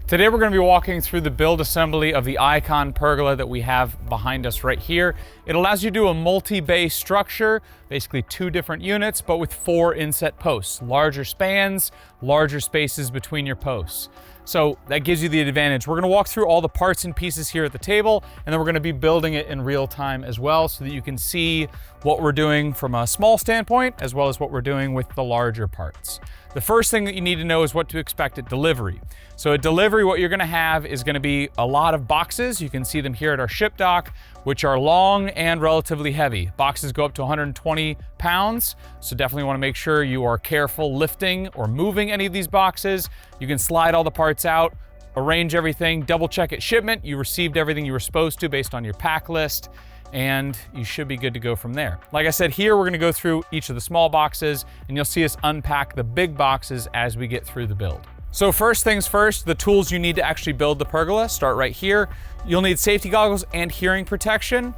Today we're going to be walking through the build assembly of the Icon pergola that we have behind us right here. It allows you to do a multi-bay structure, basically 2 different units, but with 4 inset posts. Larger spans, larger spaces between your posts. So that gives you the advantage. We're going to walk through all the parts and pieces here at the table, and then we're going to be building it in real time as well so that you can see what we're doing from a small standpoint as well as what we're doing with the larger parts. The first thing that you need to know is what to expect at delivery. So at delivery, what you're going to have is going to be a lot of boxes. You can see them here at our ship dock, which are long and relatively heavy. Boxes go up to 120 pounds, so definitely want to make sure you are careful lifting or moving any of these boxes. You can slide all the parts out, arrange everything, double check at shipment. You received everything you were supposed to based on your pack list, and you should be good to go from there. Like I said, here we're going to go through each of the small boxes, and you'll see us unpack the big boxes as we get through the build. So first things first, the tools you need to actually build the pergola start right here. You'll need safety goggles and hearing protection.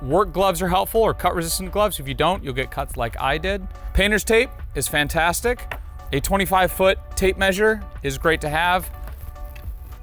Work gloves are helpful, or cut resistant gloves. If you don't, you'll get cuts like I did. Painter's tape is fantastic. A 25-foot tape measure is great to have.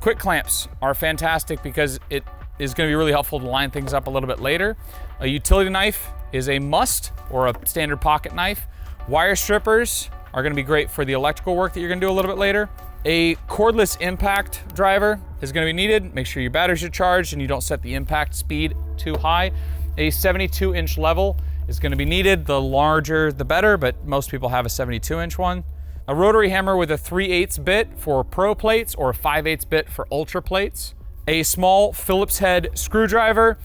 Quick clamps are fantastic because it is going to be really helpful to line things up a little bit later. A utility knife is a must, or a standard pocket knife. Wire strippers are going to be great for the electrical work that you're going to do a little bit later. A cordless impact driver is going to be needed. Make sure your batteries are charged and you don't set the impact speed too high. A 72-inch level is going to be needed. The larger, the better, but most people have a 72-inch one. A rotary hammer with a 3/8 bit for pro plates or a 5/8 bit for ultra plates. A small Phillips head screwdriver.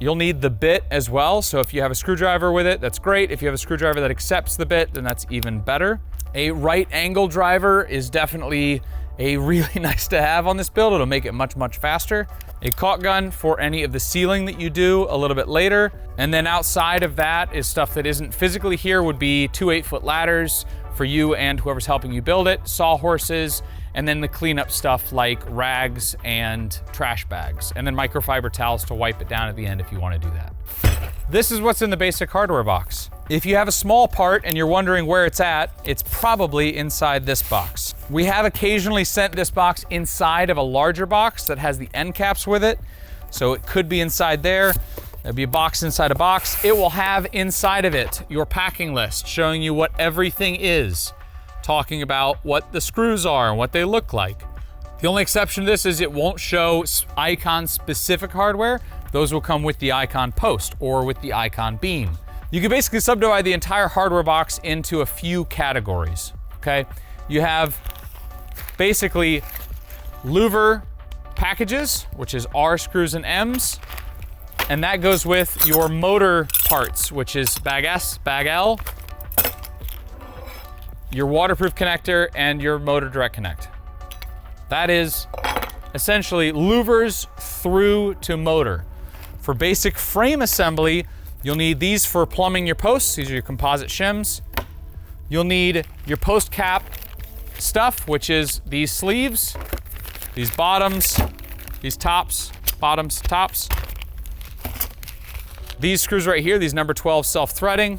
You'll need the bit as well, so if you have a screwdriver with it, that's great. If you have a screwdriver that accepts the bit, then that's even better. A right angle driver is definitely a really nice to have on this build. It'll make it much, much faster. A caulk gun for any of the sealing that you do a little bit later. And then outside of that is stuff that isn't physically here, would be 2 8-foot ladders for you and whoever's helping you build it, sawhorses, and then the cleanup stuff like rags and trash bags, and then microfiber towels to wipe it down at the end if you want to do that. This is what's in the basic hardware box. If you have a small part and you're wondering where it's at, it's probably inside this box. We have occasionally sent this box inside of a larger box that has the end caps with it, so it could be inside there. There'll be a box inside a box. It will have inside of it your packing list showing you what everything is, talking about what the screws are and what they look like. The only exception to this is it won't show Icon specific hardware. Those will come with the Icon post or with the Icon beam. You can basically subdivide the entire hardware box into a few categories, okay? You have basically louver packages, which is R screws and M's, and that goes with your motor parts, which is bag S, bag L, your waterproof connector, and your motor direct connect. That is essentially louvers through to motor. For basic frame assembly, you'll need these for plumbing your posts. These are your composite shims. You'll need your post cap stuff, which is these sleeves, these bottoms, these tops, bottoms, tops. These screws right here, these number 12 self-threading.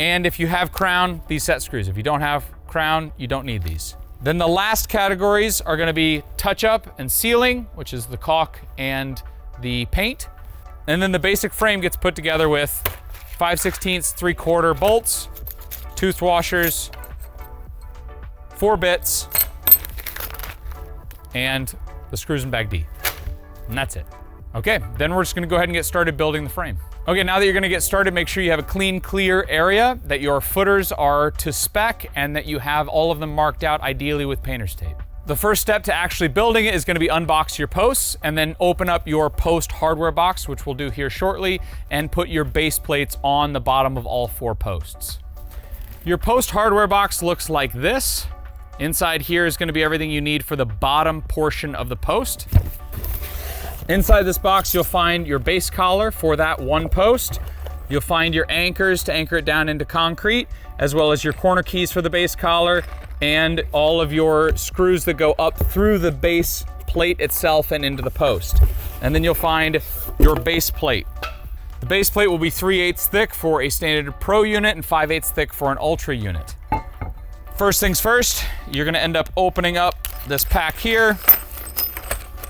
And if you have crown, these set screws. If you don't have crown, you don't need these. Then the last categories are gonna be touch-up and sealing, which is the caulk and the paint. And then the basic frame gets put together with 5/16 3/4 bolts, tooth washers, 4 bits, and the screws in bag D. And that's it. Okay, then we're just gonna go ahead and get started building the frame. Okay, now that you're gonna get started, make sure you have a clean, clear area, that your footers are to spec, and that you have all of them marked out, ideally with painter's tape. The first step to actually building it is gonna be unbox your posts, and then open up your post hardware box, which we'll do here shortly, and put your base plates on the bottom of all 4 posts. Your post hardware box looks like this. Inside here is gonna be everything you need for the bottom portion of the post. Inside this box, you'll find your base collar for that one post. You'll find your anchors to anchor it down into concrete, as well as your corner keys for the base collar, and all of your screws that go up through the base plate itself and into the post. And then you'll find your base plate. The base plate will be 3/8 thick for a standard pro unit and 5/8 thick for an ultra unit. First things first, you're gonna end up opening up this pack here,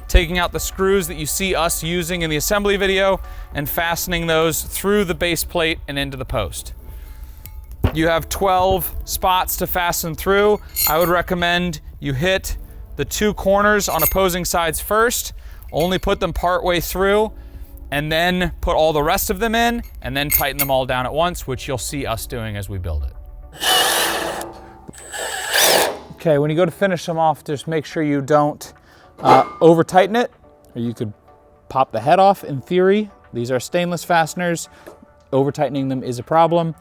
taking out the screws that you see us using in the assembly video and fastening those through the base plate and into the post. You have 12 spots to fasten through. I would recommend you hit the 2 corners on opposing sides first, only put them part way through, and then put all the rest of them in, and then tighten them all down at once, which you'll see us doing as we build it. Okay, when you go to finish them off, just make sure you don't over tighten it, or you could pop the head off in theory. These are stainless fasteners. Over tightening them is a problem.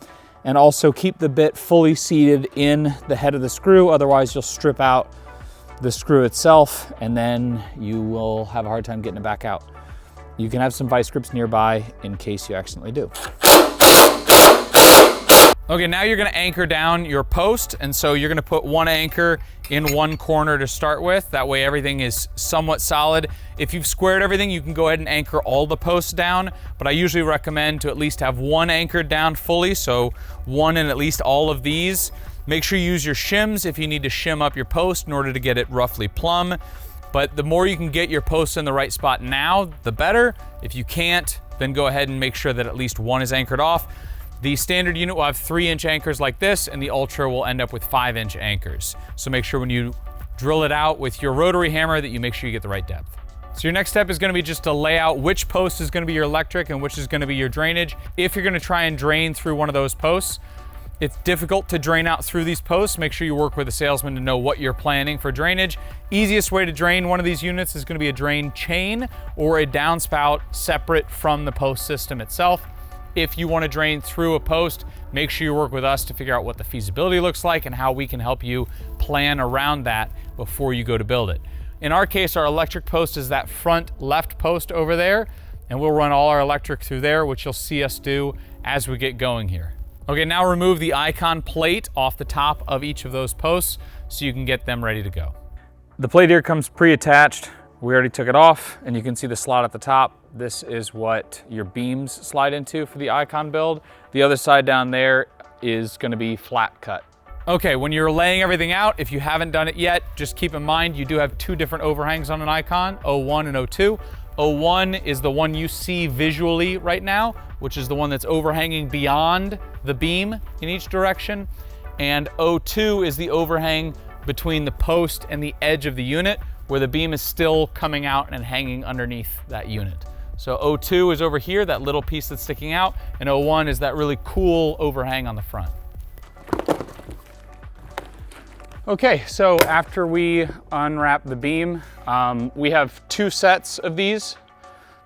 And also keep the bit fully seated in the head of the screw, otherwise you'll strip out the screw itself and then you will have a hard time getting it back out. You can have some vice grips nearby in case you accidentally do. Okay, now you're gonna anchor down your post, and so you're gonna put 1 anchor in 1 corner to start with. That way everything is somewhat solid. If you've squared everything, you can go ahead and anchor all the posts down, but I usually recommend to at least have 1 anchored down fully, so 1 in at least all of these. Make sure you use your shims if you need to shim up your post in order to get it roughly plumb. But the more you can get your posts in the right spot now, the better. If you can't, then go ahead and make sure that at least 1 is anchored off. The standard unit will have 3-inch anchors like this, and the Ultra will end up with 5-inch anchors. So make sure when you drill it out with your rotary hammer that you make sure you get the right depth. So your next step is gonna be just to lay out which post is gonna be your electric and which is gonna be your drainage. If you're gonna try and drain through one of those posts, it's difficult to drain out through these posts. Make sure you work with a salesman to know what you're planning for drainage. Easiest way to drain one of these units is gonna be a drain chain or a downspout separate from the post system itself. If you want to drain through a post, make sure you work with us to figure out what the feasibility looks like and how we can help you plan around that before you go to build it. In our case, our electric post is that front left post over there, and we'll run all our electric through there, which you'll see us do as we get going here. Okay, now remove the Icon plate off the top of each of those posts so you can get them ready to go. The plate here comes pre-attached. We already took it off, and you can see the slot at the top. This is what your beams slide into for the Icon build. The other side down there is gonna be flat cut. Okay, when you're laying everything out, if you haven't done it yet, just keep in mind you do have 2 different overhangs on an Icon, O1 and O2. O1 is the one you see visually right now, which is the one that's overhanging beyond the beam in each direction. And O2 is the overhang between the post and the edge of the unit, where the beam is still coming out and hanging underneath that unit. So O2 is over here, that little piece that's sticking out, and O1 is that really cool overhang on the front. Okay, so after we unwrap the beam, we have 2 sets of these.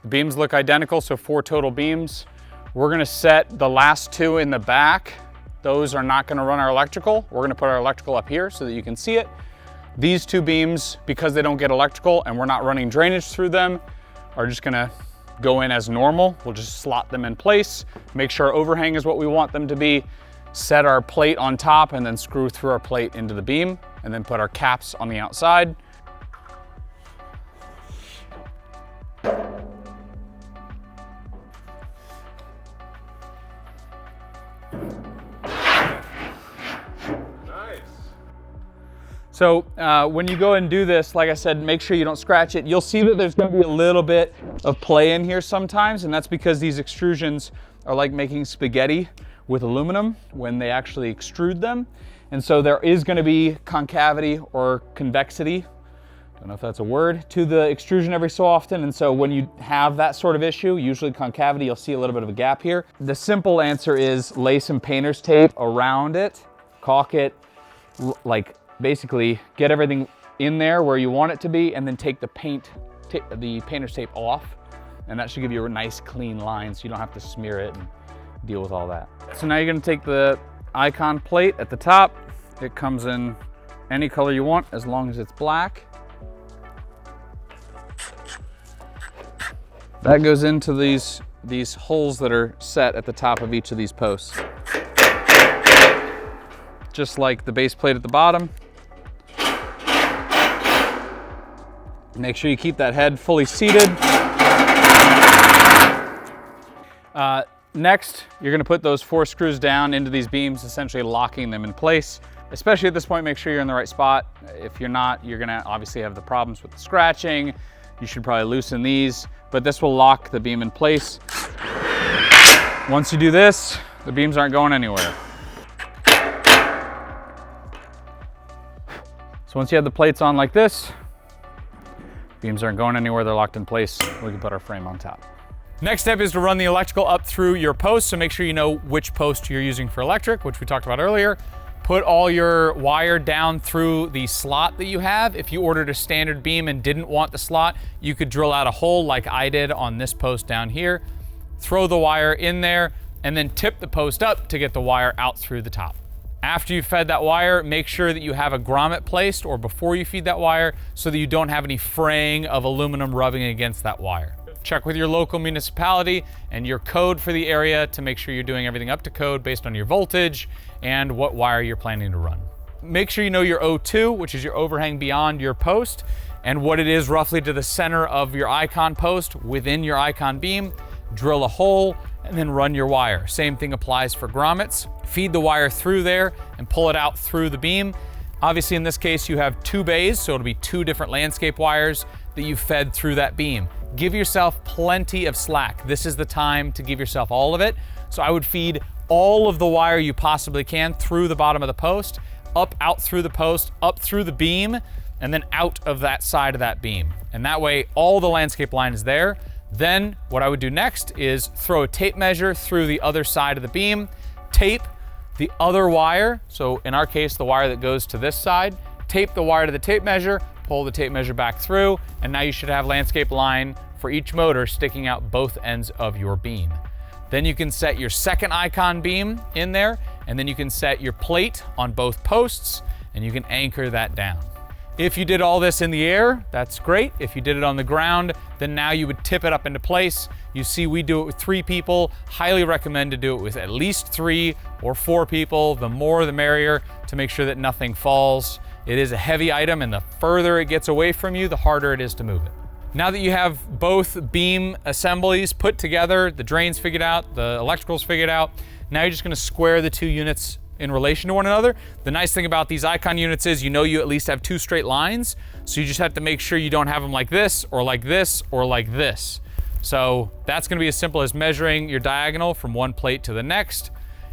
The beams look identical, so 4 total beams. We're gonna set the last 2 in the back. Those are not gonna run our electrical. We're gonna put our electrical up here so that you can see it. These 2 beams, because they don't get electrical and we're not running drainage through them, are just gonna go in as normal. We'll just slot them in place, make sure our overhang is what we want them to be, set our plate on top, and then screw through our plate into the beam, and then put our caps on the outside. So when you go and do this, like I said, make sure you don't scratch it. You'll see that there's gonna be a little bit of play in here sometimes, and that's because these extrusions are like making spaghetti with aluminum when they actually extrude them. And so there is gonna be concavity or convexity, don't know if that's a word, to the extrusion every so often. And so when you have that sort of issue, usually concavity, you'll see a little bit of a gap here. The simple answer is lay some painter's tape around it, caulk it, like basically get everything in there where you want it to be, and then take the painter's tape off, and that should give you a nice clean line so you don't have to smear it and deal with all that. So now you're gonna take the Icon plate at the top. It comes in any color you want as long as it's black. That goes into these holes that are set at the top of each of these posts. Just like the base plate at the bottom. Make sure you keep that head fully seated. Next, you're gonna put those 4 screws down into these beams, essentially locking them in place. Especially at this point, make sure you're in the right spot. If you're not, you're gonna obviously have the problems with the scratching. You should probably loosen these, but this will lock the beam in place. Once you do this, the beams aren't going anywhere. So once you have the plates on like this, beams aren't going anywhere, they're locked in place. We can put our frame on top. Next step is to run the electrical up through your post, so make sure you know which post you're using for electric, which we talked about earlier. Put all your wire down through the slot that you have. If you ordered a standard beam and didn't want the slot, you could drill out a hole like I did on this post down here. Throw the wire in there, and then tip the post up to get the wire out through the top. After you've fed that wire, make sure that you have a grommet placed, or before you feed that wire, so that you don't have any fraying of aluminum rubbing against that wire. Check with your local municipality and your code for the area to make sure you're doing everything up to code based on your voltage and what wire you're planning to run. Make sure you know your O2, which is your overhang beyond your post, and what it is roughly to the center of your icon post within your icon beam. Drill a hole and then run your wire. Same thing applies for grommets. Feed the wire through there and pull it out through the beam. Obviously in this case you have 2 bays, so it'll be 2 different landscape wires that you fed through that beam. Give yourself plenty of slack. This is the time to give yourself all of it. So I would feed all of the wire you possibly can through the bottom of the post, up, out through the post, up through the beam, and then out of that side of that beam. And that way all the landscape line is there. Then what I would do next is throw a tape measure through the other side of the beam, tape the other wire, so in our case the wire that goes to this side, tape the wire to the tape measure, pull the tape measure back through, and now you should have landscape line for each motor sticking out both ends of your beam. Then you can set your second icon beam in there, and then you can set your plate on both posts, and you can anchor that down. If you did all this in the air, that's great. If you did it on the ground, then now you would tip it up into place. You see we do it with 3 people. Highly recommend to do it with at least 3 or 4 people. The more the merrier, to make sure that nothing falls. It is a heavy item, and the further it gets away from you, the harder it is to move it. Now that you have both beam assemblies put together, the drains figured out, the electricals figured out, now you're just gonna square the 2 units in relation to one another. The nice thing about these icon units is you at least have 2 straight lines, so you just have to make sure you don't have them like this, or like this, or like this. So that's gonna be as simple as measuring your diagonal from one plate to the next,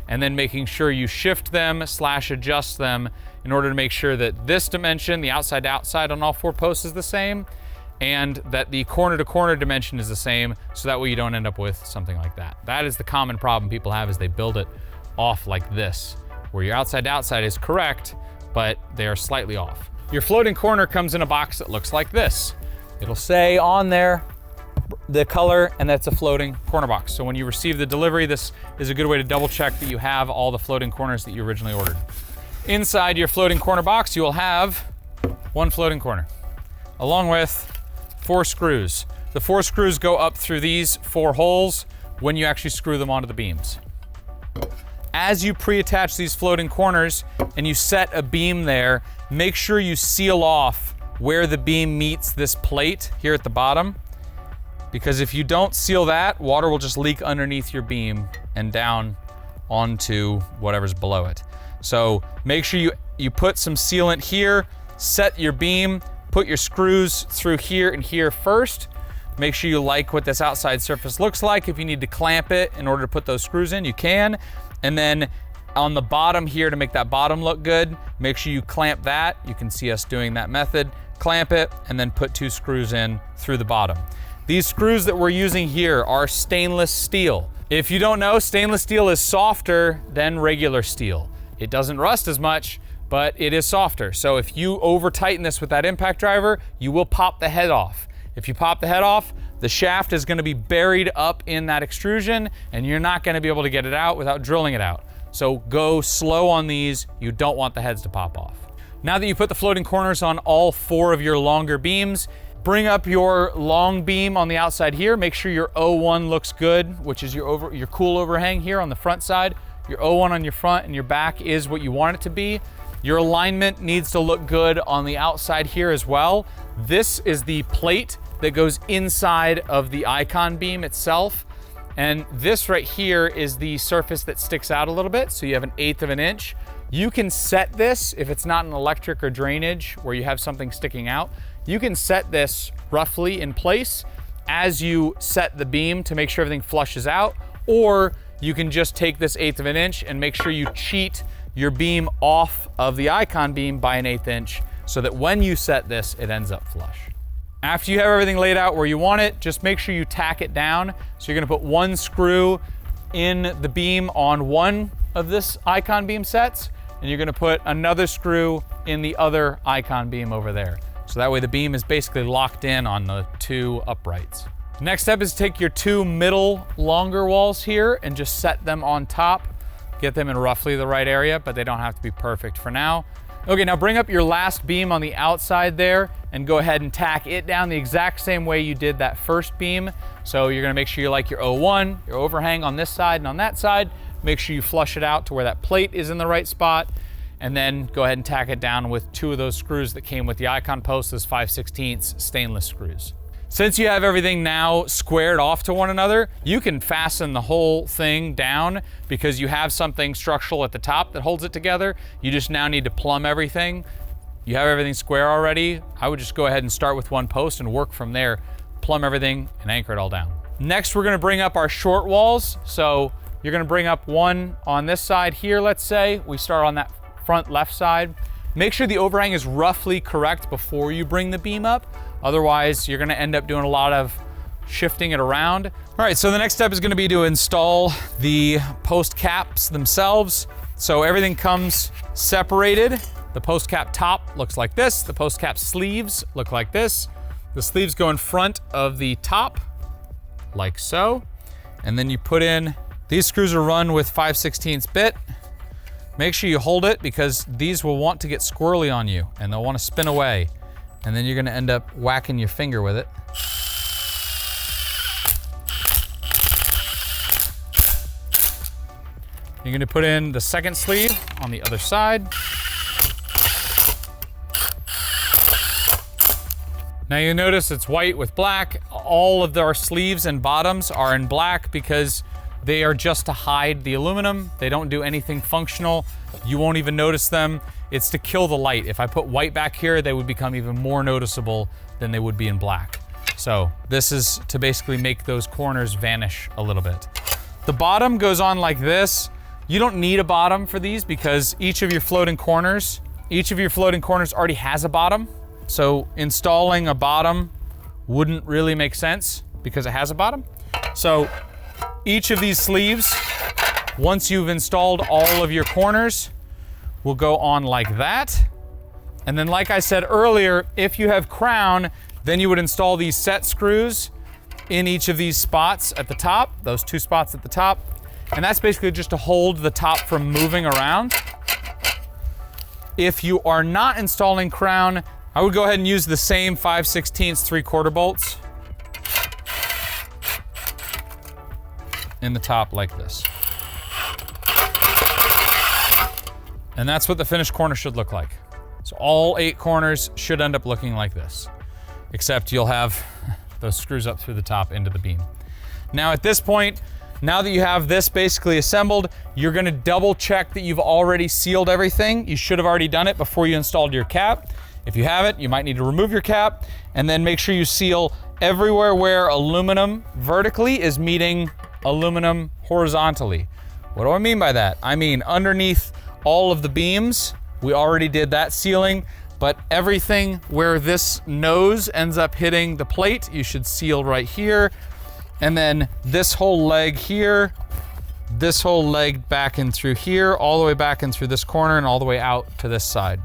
and then making sure you shift them / adjust them in order to make sure that this dimension, the outside to outside on all 4 posts, is the same, and that the corner to corner dimension is the same, so that way you don't end up with something like that. That is the common problem people have, is they build it off like this, where your outside to outside is correct, but they are slightly off. Your floating corner comes in a box that looks like this. It'll say on there the color, and that's a floating corner box. So when you receive the delivery, this is a good way to double check that you have all the floating corners that you originally ordered. Inside your floating corner box, you will have 1 floating corner, along with 4 screws. The 4 screws go up through these 4 holes when you actually screw them onto the beams. As you pre-attach these floating corners and you set a beam there, make sure you seal off where the beam meets this plate here at the bottom, because if you don't seal that, water will just leak underneath your beam and down onto whatever's below it. So make sure you put some sealant here, set your beam, put your screws through here and here first. Make sure you like what this outside surface looks like. If you need to clamp it in order to put those screws in, you can. And then on the bottom here, to make that bottom look good, make sure you clamp that. You can see us doing that method. Clamp it, and then put 2 screws in through the bottom. These screws that we're using here are stainless steel. If you don't know, stainless steel is softer than regular steel. It doesn't rust as much, but it is softer. So if you over tighten this with that impact driver, you will pop the head off. If you pop the head off, the shaft is gonna be buried up in that extrusion, and you're not gonna be able to get it out without drilling it out. So go slow on these. You don't want the heads to pop off. Now that you put the floating corners on all 4 of your longer beams, bring up your long beam on the outside here. Make sure your O1 looks good, which is your cool overhang here on the front side. Your O1 on your front and your back is what you want it to be. Your alignment needs to look good on the outside here as well. This is the plate that goes inside of the icon beam itself. And this right here is the surface that sticks out a little bit. So you have 1/8 of an inch. You can set this, if it's not an electric or drainage where you have something sticking out, you can set this roughly in place as you set the beam to make sure everything flushes out, or you can just take this 1/8 of an inch and make sure you cheat your beam off of the Icon beam by an 1/8 inch so that when you set this, it ends up flush. After you have everything laid out where you want it, just make sure you tack it down. So you're gonna put one screw in the beam on one of this Icon beam sets, and you're gonna put another screw in the other Icon beam over there. So that way the beam is basically locked in on the two uprights. Next step is to take your two middle longer walls here and just set them on top. Get them in roughly the right area, but they don't have to be perfect for now. Okay, now bring up your last beam on the outside there and go ahead and tack it down the exact same way you did that first beam. So you're gonna make sure you like your O1, your overhang on this side and on that side. Make sure you flush it out to where that plate is in the right spot, and then go ahead and tack it down with two of those screws that came with the Icon post, those 5/16 stainless screws. Since you have everything now squared off to one another, you can fasten the whole thing down because you have something structural at the top that holds it together. You just now need to plumb everything. You have everything square already. I would just go ahead and start with one post and work from there, plumb everything and anchor it all down. Next, we're gonna bring up our short walls. So you're gonna bring up one on this side here, let's say. We start on that front left side. Make sure the overhang is roughly correct before you bring the beam up. Otherwise, you're gonna end up doing a lot of shifting it around. All right, so the next step is gonna be to install the post caps themselves. So everything comes separated. The post cap top looks like this. The post cap sleeves look like this. The sleeves go in front of the top, like so. And then you put in, these screws are run with 5/16 bit. Make sure you hold it because these will want to get squirrely on you and they'll want to spin away. And then you're gonna end up whacking your finger with it. You're gonna put in the second sleeve on the other side. Now you notice it's white with black. All of our sleeves and bottoms are in black because they are just to hide the aluminum. They don't do anything functional. You won't even notice them. It's to kill the light. If I put white back here, they would become even more noticeable than they would be in black. So this is to basically make those corners vanish a little bit. The bottom goes on like this. You don't need a bottom for these because each of your floating corners already has a bottom. So installing a bottom wouldn't really make sense because it has a bottom. So each of these sleeves, once you've installed all of your corners, will go on like that. And then like I said earlier, if you have crown, then you would install these set screws in each of these spots at the top, those two spots at the top. And that's basically just to hold the top from moving around. If you are not installing crown, I would go ahead and use the same 5/16 3/4 bolts in the top like this. And that's what the finished corner should look like. So all 8 corners should end up looking like this, except you'll have those screws up through the top into the beam. Now at this point, now that you have this basically assembled, you're gonna double check that you've already sealed everything. You should have already done it before you installed your cap. If you haven't, you might need to remove your cap and then make sure you seal everywhere where aluminum vertically is meeting aluminum horizontally. What do I mean by that? I mean underneath all of the beams, we already did that sealing, but everything where this nose ends up hitting the plate, you should seal right here. And then this whole leg here, this whole leg back in through here, all the way back in through this corner and all the way out to this side.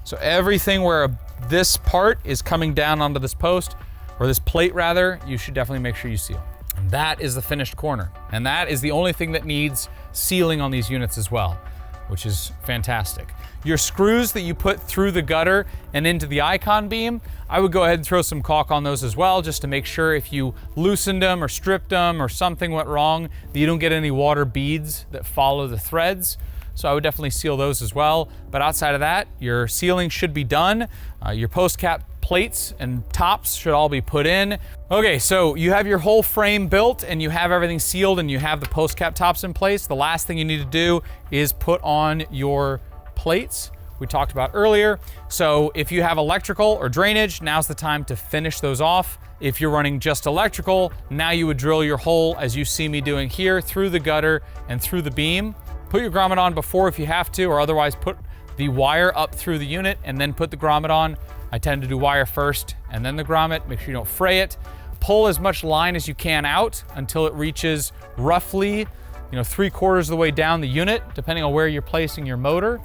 So everything where this part is coming down onto this post, or this plate rather, you should definitely make sure you seal. And that is the finished corner. And that is the only thing that needs sealing on these units as well, which is fantastic. Your screws that you put through the gutter and into the Icon beam, I would go ahead and throw some caulk on those as well, just to make sure if you loosened them or stripped them or something went wrong, that you don't get any water beads that follow the threads. So I would definitely seal those as well. But outside of that, your sealing should be done. Your post cap plates and tops should all be put in. Okay, so you have your whole frame built and you have everything sealed and you have the post cap tops in place. The last thing you need to do is put on your plates we talked about earlier. So if you have electrical or drainage, now's the time to finish those off. If you're running just electrical, now you would drill your hole, as you see me doing here, through the gutter and through the beam. Put your grommet on before if you have to, or otherwise put the wire up through the unit and then put the grommet on. I tend to do wire first and then the grommet. Make sure you don't fray it. Pull as much line as you can out until it reaches roughly, 3/4 of the way down the unit, depending on where you're placing your motor.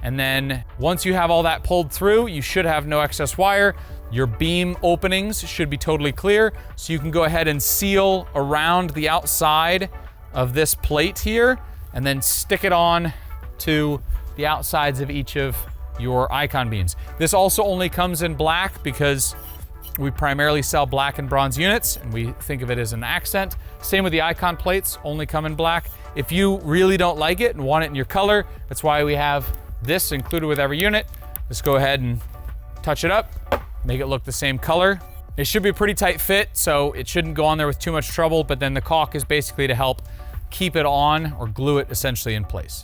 And then once you have all that pulled through, you should have no excess wire. Your beam openings should be totally clear. So you can go ahead and seal around the outside of this plate here and then stick it on to the outsides of each of your Icon beams. This also only comes in black because we primarily sell black and bronze units and we think of it as an accent. Same with the Icon plates, only come in black. If you really don't like it and want it in your color, that's why we have this included with every unit. Just go ahead and touch it up, make it look the same color. It should be a pretty tight fit, so it shouldn't go on there with too much trouble, but then the caulk is basically to help keep it on or glue it essentially in place.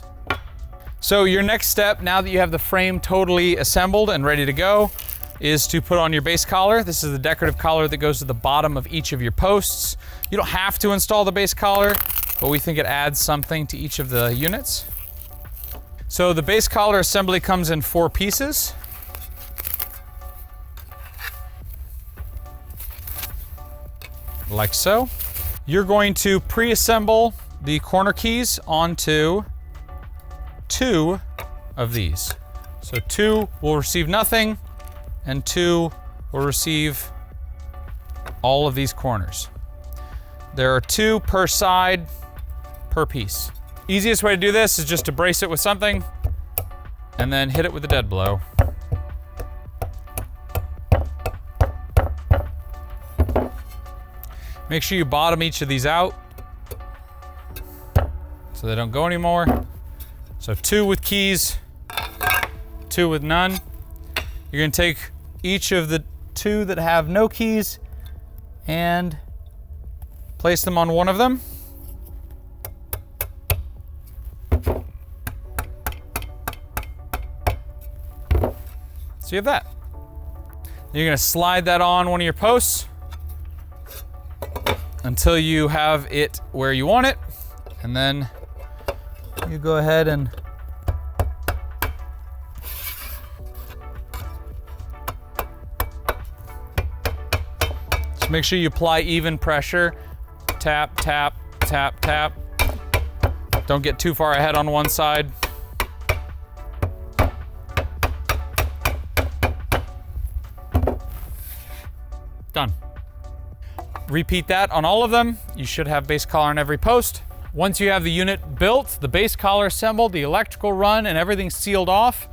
So your next step, now that you have the frame totally assembled and ready to go, is to put on your base collar. This is the decorative collar that goes to the bottom of each of your posts. You don't have to install the base collar, but we think it adds something to each of the units. So the base collar assembly comes in 4 pieces. Like so. You're going to pre-assemble the corner keys onto 2 of these. So 2 will receive nothing, and 2 will receive all of these corners. There are 2 per side per piece. Easiest way to do this is just to brace it with something and then hit it with a dead blow. Make sure you bottom each of these out so they don't go anymore. So 2 with keys, 2 with none. You're gonna take each of the 2 that have no keys and place them on one of them. So you have that. You're gonna slide that on one of your posts until you have it where you want it. And then you go ahead and just make sure you apply even pressure. Tap, tap, tap, tap. Don't get too far ahead on one side. Done. Repeat that on all of them. You should have base collar on every post. Once you have the unit built, the base collar assembled, the electrical run, and everything sealed off,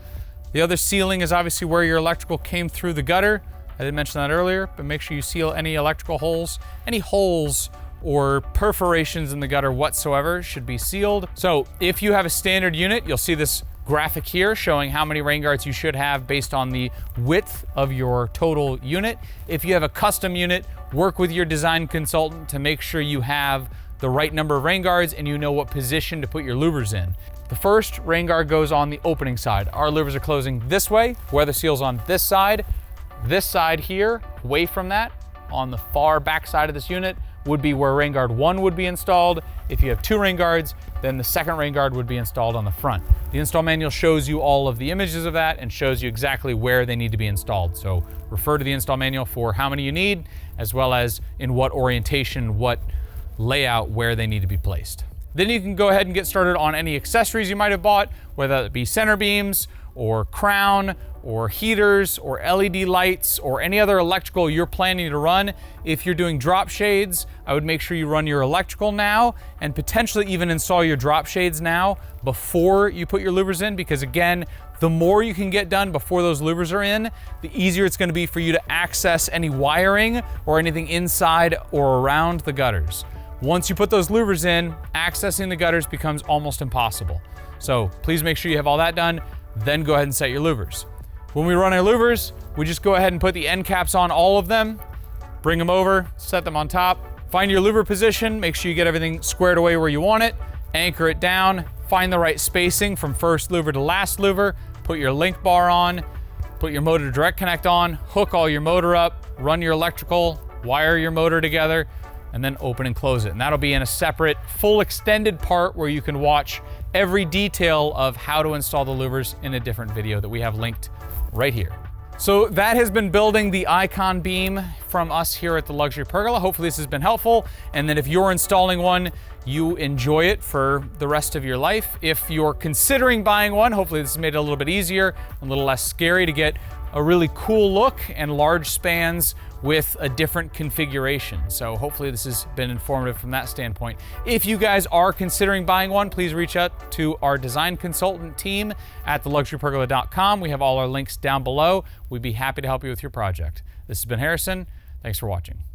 the other sealing is obviously where your electrical came through the gutter. I didn't mention that earlier, but make sure you seal any electrical holes. Any holes or perforations in the gutter whatsoever should be sealed. So if you have a standard unit, you'll see this graphic here showing how many rain guards you should have based on the width of your total unit. If you have a custom unit, work with your design consultant to make sure you have the right number of rain guards and you know what position to put your louvers in. The first rain guard goes on the opening side. Our louvers are closing this way, weather seal's on this side. This side here, away from that, on the far back side of this unit, would be where rain guard 1 would be installed. If you have 2 rain guards, then the second rain guard would be installed on the front. The install manual shows you all of the images of that and shows you exactly where they need to be installed. So refer to the install manual for how many you need, as well as in what orientation, what layout, where they need to be placed. Then you can go ahead and get started on any accessories you might have bought, whether it be center beams or crown or heaters or LED lights or any other electrical you're planning to run. If you're doing drop shades, I would make sure you run your electrical now and potentially even install your drop shades now before you put your louvers in, because again, the more you can get done before those louvers are in, the easier it's going to be for you to access any wiring or anything inside or around the gutters. Once you put those louvers in, accessing the gutters becomes almost impossible. So please make sure you have all that done, then go ahead and set your louvers. When we run our louvers, we just go ahead and put the end caps on all of them, bring them over, set them on top, find your louver position, make sure you get everything squared away where you want it, anchor it down, find the right spacing from first louver to last louver, put your link bar on, put your motor direct connect on, hook all your motor up, run your electrical, wire your motor together, and then open and close it. And that'll be in a separate, full extended part where you can watch every detail of how to install the louvers in a different video that we have linked right here. So that has been building the Icon beam from us here at the Luxury Pergola. Hopefully this has been helpful. And then if you're installing one, you enjoy it for the rest of your life. If you're considering buying one, hopefully this has made it a little bit easier, a little less scary to get a really cool look and large spans with a different configuration. So hopefully this has been informative from that standpoint. If you guys are considering buying one, please reach out to our design consultant team at theluxurypergola.com. We have all our links down below. We'd be happy to help you with your project. This has been Harrison. Thanks for watching.